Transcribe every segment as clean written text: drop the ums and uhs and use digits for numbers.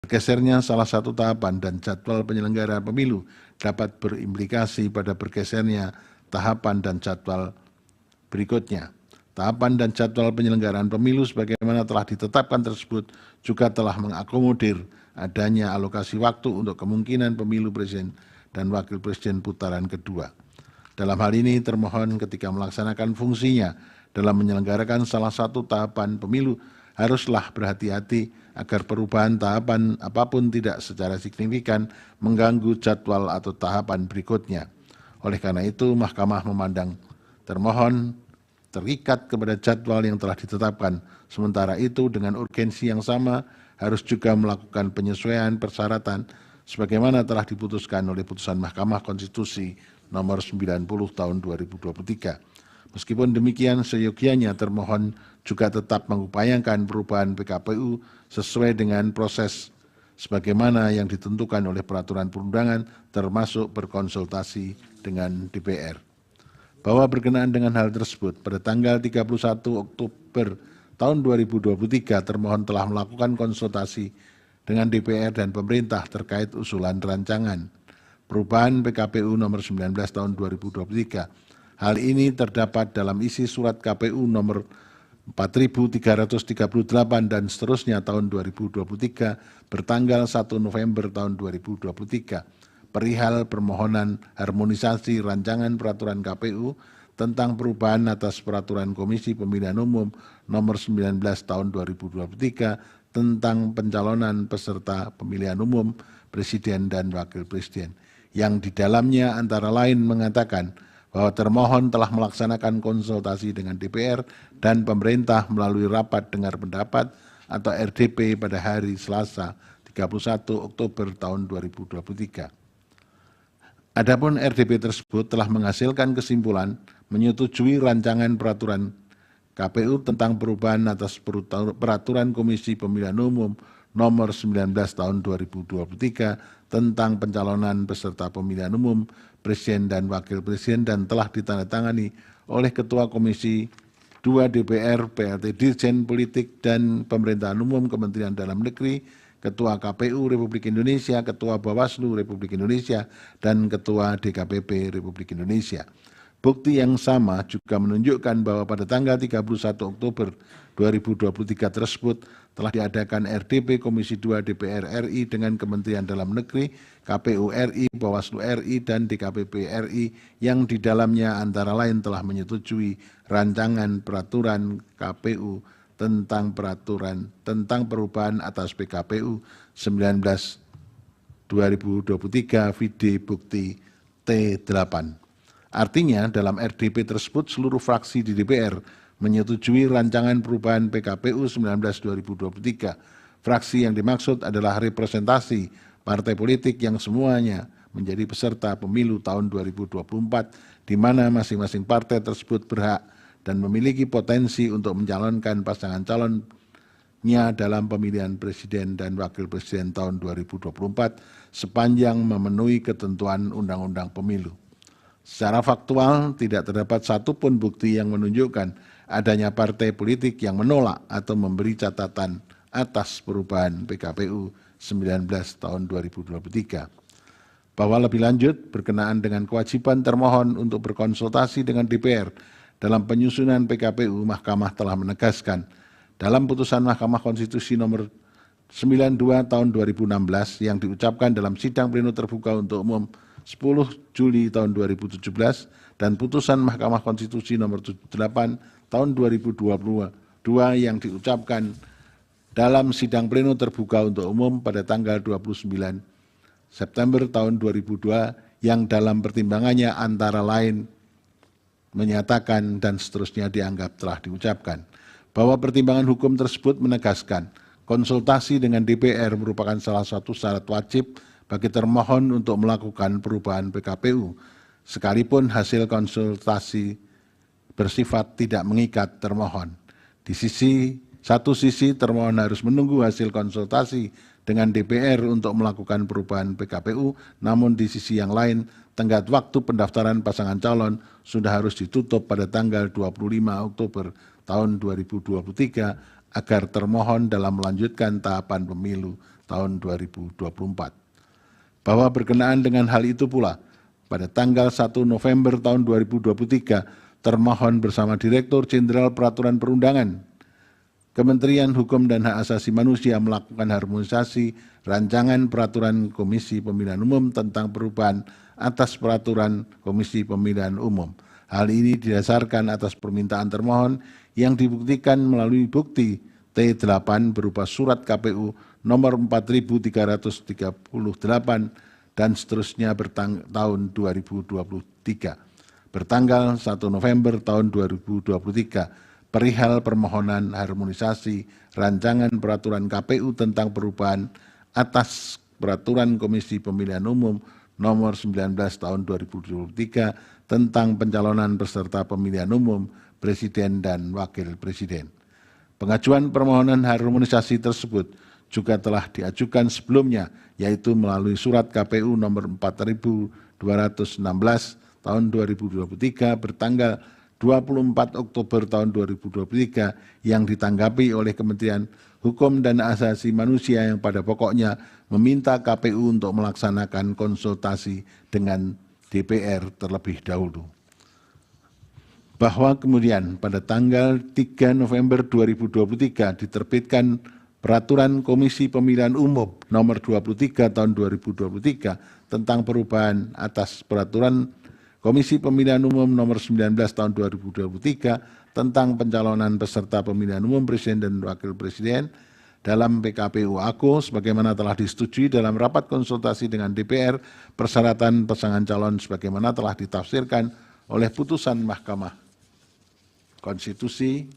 Bergesernya salah satu tahapan dan jadwal penyelenggara pemilu dapat berimplikasi pada bergesernya tahapan dan jadwal berikutnya. Tahapan dan jadwal penyelenggaraan pemilu sebagaimana telah ditetapkan tersebut juga telah mengakomodir adanya alokasi waktu untuk kemungkinan pemilu presiden dan wakil presiden putaran kedua. Dalam hal ini termohon ketika melaksanakan fungsinya dalam menyelenggarakan salah satu tahapan pemilu haruslah berhati-hati agar perubahan tahapan apapun tidak secara signifikan mengganggu jadwal atau tahapan berikutnya. Oleh karena itu, Mahkamah memandang termohon terikat kepada jadwal yang telah ditetapkan. Sementara itu, dengan urgensi yang sama harus juga melakukan penyesuaian persyaratan sebagaimana telah diputuskan oleh putusan Mahkamah Konstitusi nomor 90 tahun 2023. Meskipun demikian, seyogianya termohon juga tetap mengupayakan perubahan PKPU sesuai dengan proses sebagaimana yang ditentukan oleh peraturan perundangan termasuk berkonsultasi dengan DPR. Bahwa berkenaan dengan hal tersebut, pada tanggal 31 Oktober tahun 2023 termohon telah melakukan konsultasi dengan DPR dan pemerintah terkait usulan rancangan perubahan PKPU nomor 19 tahun 2023. Hal ini terdapat dalam isi surat KPU nomor 4.338 dan seterusnya tahun 2023 bertanggal 1 November tahun 2023 perihal permohonan harmonisasi rancangan peraturan KPU tentang perubahan atas peraturan Komisi Pemilihan Umum nomor 19 tahun 2023 tentang pencalonan peserta pemilihan umum presiden dan wakil presiden yang di dalamnya antara lain mengatakan bahwa termohon telah melaksanakan konsultasi dengan DPR dan pemerintah melalui rapat dengar pendapat atau RDP pada hari Selasa 31 Oktober tahun 2023. Adapun RDP tersebut telah menghasilkan kesimpulan menyetujui rancangan peraturan KPU tentang perubahan atas peraturan Komisi Pemilihan Umum nomor 19 tahun 2023 tentang pencalonan peserta pemilihan umum presiden dan wakil presiden dan telah ditandatangani oleh Ketua Komisi 2 DPR, PLT Dirjen Politik dan Pemerintahan Umum Kementerian Dalam Negeri, Ketua KPU Republik Indonesia, Ketua Bawaslu Republik Indonesia, dan Ketua DKPP Republik Indonesia. Bukti yang sama juga menunjukkan bahwa pada tanggal 31 Oktober 2023 tersebut telah diadakan RDP Komisi 2 DPR RI dengan Kementerian Dalam Negeri, KPU RI, Bawaslu RI, dan DKPP RI yang di dalamnya antara lain telah menyetujui rancangan peraturan KPU tentang perubahan atas PKPU 19 2023 vide bukti T8. Artinya dalam RDP tersebut seluruh fraksi di DPR menyetujui rancangan perubahan PKPU 19 2023. Fraksi yang dimaksud adalah representasi partai politik yang semuanya menjadi peserta pemilu tahun 2024 di mana masing-masing partai tersebut berhak dan memiliki potensi untuk mencalonkan pasangan calonnya dalam pemilihan presiden dan wakil presiden tahun 2024 sepanjang memenuhi ketentuan Undang-Undang Pemilu. Secara faktual, tidak terdapat satupun bukti yang menunjukkan adanya partai politik yang menolak atau memberi catatan atas perubahan PKPU 19 tahun 2023. Bahwa lebih lanjut, berkenaan dengan kewajiban termohon untuk berkonsultasi dengan DPR dalam penyusunan PKPU, Mahkamah telah menegaskan dalam putusan Mahkamah Konstitusi nomor 92 tahun 2016 yang diucapkan dalam sidang pleno terbuka untuk umum 10 Juli tahun 2017 dan putusan Mahkamah Konstitusi nomor 78 tahun 2022 yang diucapkan dalam sidang pleno terbuka untuk umum pada tanggal 29 September tahun 2002 yang dalam pertimbangannya antara lain menyatakan dan seterusnya dianggap telah diucapkan bahwa pertimbangan hukum tersebut menegaskan konsultasi dengan DPR merupakan salah satu syarat wajib bagi termohon untuk melakukan perubahan PKPU, sekalipun hasil konsultasi bersifat tidak mengikat termohon. Di satu sisi termohon harus menunggu hasil konsultasi dengan DPR untuk melakukan perubahan PKPU, namun di sisi yang lain tenggat waktu pendaftaran pasangan calon sudah harus ditutup pada tanggal 25 Oktober tahun 2023 agar termohon dalam melanjutkan tahapan pemilu tahun 2024. Bahwa berkenaan dengan hal itu pula, pada tanggal 1 November tahun 2023, termohon bersama Direktur Jenderal Peraturan Perundangan, Kementerian Hukum dan Hak Asasi Manusia melakukan harmonisasi rancangan peraturan Komisi Pemilihan Umum tentang perubahan atas peraturan Komisi Pemilihan Umum. Hal ini didasarkan atas permintaan termohon yang dibuktikan melalui bukti T8 berupa surat KPU nomor 4338 dan seterusnya tahun 2023 bertanggal 1 November tahun 2023 perihal permohonan harmonisasi rancangan peraturan KPU tentang perubahan atas peraturan Komisi Pemilihan Umum nomor 19 tahun 2023 tentang pencalonan peserta pemilihan umum Presiden dan Wakil Presiden. Pengajuan permohonan harmonisasi tersebut juga telah diajukan sebelumnya, yaitu melalui surat KPU nomor 4216 tahun 2023 bertanggal 24 Oktober tahun 2023 yang ditanggapi oleh Kementerian Hukum dan Asasi Manusia yang pada pokoknya meminta KPU untuk melaksanakan konsultasi dengan DPR terlebih dahulu. Bahwa kemudian pada tanggal 3 November 2023 diterbitkan Peraturan Komisi Pemilihan Umum nomor 23 tahun 2023 tentang perubahan atas Peraturan Komisi Pemilihan Umum nomor 19 tahun 2023 tentang pencalonan peserta pemilihan umum Presiden dan Wakil Presiden dalam PKPU AKO sebagaimana telah disetujui dalam rapat konsultasi dengan DPR persyaratan pasangan calon sebagaimana telah ditafsirkan oleh putusan Mahkamah Konstitusi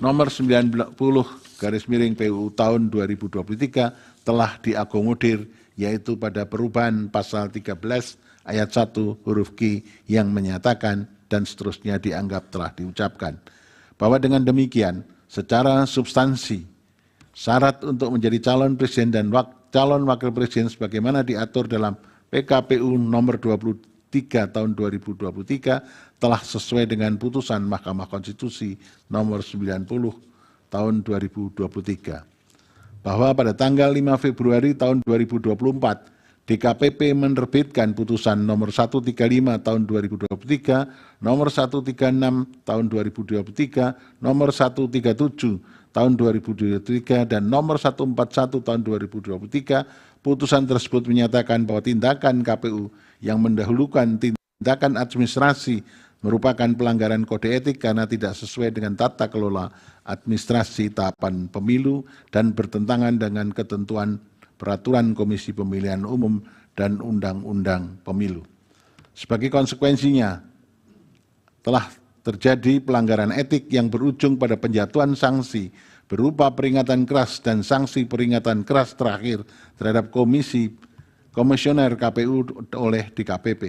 nomor 90/PUU tahun 2023 telah diakomodir yaitu pada perubahan pasal 13 ayat 1 huruf Q yang menyatakan dan seterusnya dianggap telah diucapkan. Bahwa dengan demikian secara substansi syarat untuk menjadi calon presiden dan calon wakil presiden sebagaimana diatur dalam PKPU nomor 23 tahun 2023 telah sesuai dengan putusan Mahkamah Konstitusi nomor 90 tahun 2023. Bahwa pada tanggal 5 Februari tahun 2024 DKPP menerbitkan putusan nomor 135 tahun 2023, nomor 136 tahun 2023, nomor 137 tahun 2023 dan nomor 141 tahun 2023. Putusan tersebut menyatakan bahwa tindakan KPU yang mendahulukan tindakan administrasi merupakan pelanggaran kode etik karena tidak sesuai dengan tata kelola administrasi tahapan pemilu dan bertentangan dengan ketentuan Peraturan Komisi Pemilihan Umum dan Undang-Undang Pemilu. Sebagai konsekuensinya, telah terjadi pelanggaran etik yang berujung pada penjatuhan sanksi berupa peringatan keras dan sanksi peringatan keras terakhir terhadap komisioner KPU oleh DKPP.